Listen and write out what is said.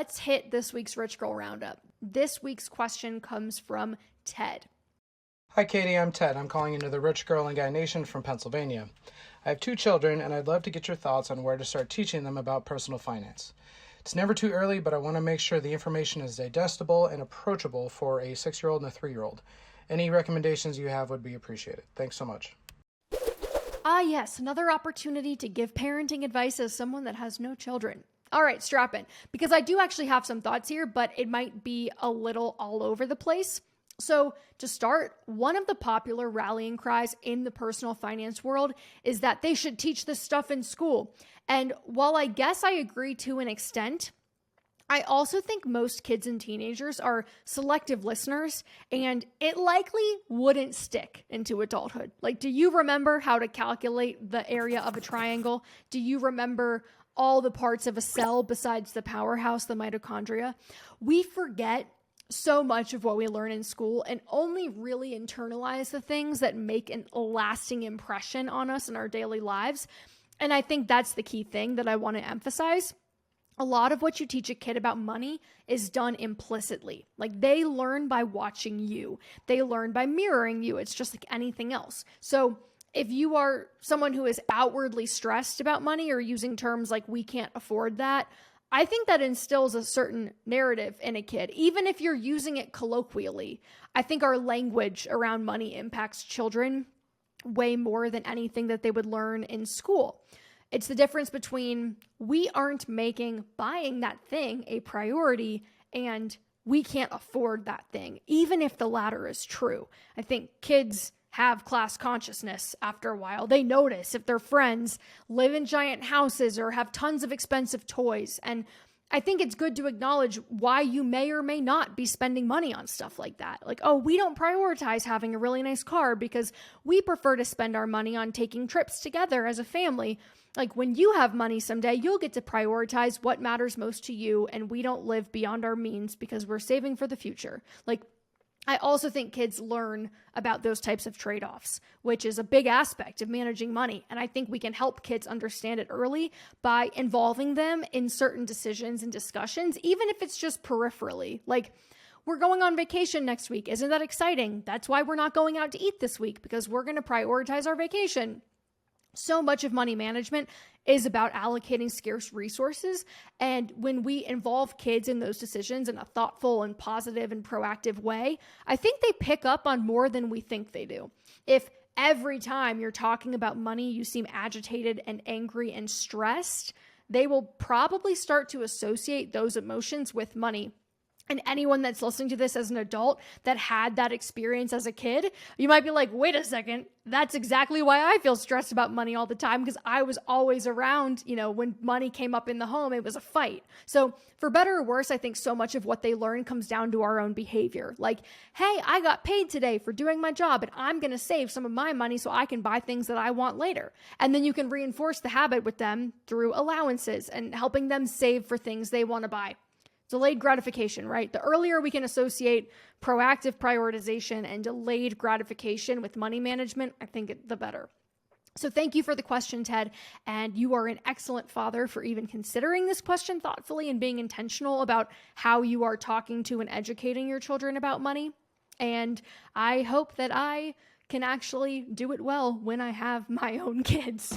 let's hit this week's Rich Girl Roundup. This week's question comes from Ted. Hi Katie, I'm Ted. I'm calling into the Rich Girl and Guy Nation from Pennsylvania. I have 2 children and I'd love to get your thoughts on where to start teaching them about personal finance. It's never too early, but I want to make sure the information is digestible and approachable for a 6-year-old and a 3-year-old. Any recommendations you have would be appreciated. Thanks so much. Yes, another opportunity to give parenting advice as someone that has no children. All right, strap in, because I do actually have some thoughts here, but it might be a little all over the place. So to start, one of the popular rallying cries in the personal finance world is that they should teach this stuff in school. And while I guess I agree to an extent, I also think most kids and teenagers are selective listeners, and it likely wouldn't stick into adulthood. Like, do you remember how to calculate the area of a triangle? Do you remember all the parts of a cell besides the powerhouse, the mitochondria? We forget so much of what we learn in school and only really internalize the things that make a lasting impression on us in our daily lives. And I think that's the key thing that I want to emphasize. A lot of what you teach a kid about money is done implicitly. Like, they learn by watching you. They learn by mirroring you. It's just like anything else. So if you are someone who is outwardly stressed about money or using terms like "we can't afford that," I think that instills a certain narrative in a kid. Even if you're using it colloquially, I think our language around money impacts children way more than anything that they would learn in school. It's the difference between we aren't making buying that thing a priority and we can't afford that thing, even if the latter is true. I think kids have class consciousness after a while. They notice if their friends live in giant houses or have tons of expensive toys. And I think it's good to acknowledge why you may or may not be spending money on stuff like that. Like, oh, we don't prioritize having a really nice car because we prefer to spend our money on taking trips together as a family. Like, when you have money someday, you'll get to prioritize what matters most to you, and we don't live beyond our means because we're saving for the future. Like, I also think kids learn about those types of trade-offs, which is a big aspect of managing money. And I think we can help kids understand it early by involving them in certain decisions and discussions, even if it's just peripherally. Like, we're going on vacation next week. Isn't that exciting? That's why we're not going out to eat this week, because we're going to prioritize our vacation. So much of money management is about allocating scarce resources. And when we involve kids in those decisions in a thoughtful and positive and proactive way, I think they pick up on more than we think they do. If every time you're talking about money, you seem agitated and angry and stressed, they will probably start to associate those emotions with money. And anyone that's listening to this as an adult that had that experience as a kid, you might be like, wait a second, that's exactly why I feel stressed about money all the time, because I was always around, when money came up in the home, it was a fight. So for better or worse, I think so much of what they learn comes down to our own behavior. Like, hey, I got paid today for doing my job and I'm going to save some of my money so I can buy things that I want later. And then you can reinforce the habit with them through allowances and helping them save for things they want to buy. Delayed gratification, right? The earlier we can associate proactive prioritization and delayed gratification with money management, I think the better. So thank you for the question, Ted. And you are an excellent father for even considering this question thoughtfully and being intentional about how you are talking to and educating your children about money. And I hope that I can actually do it well when I have my own kids.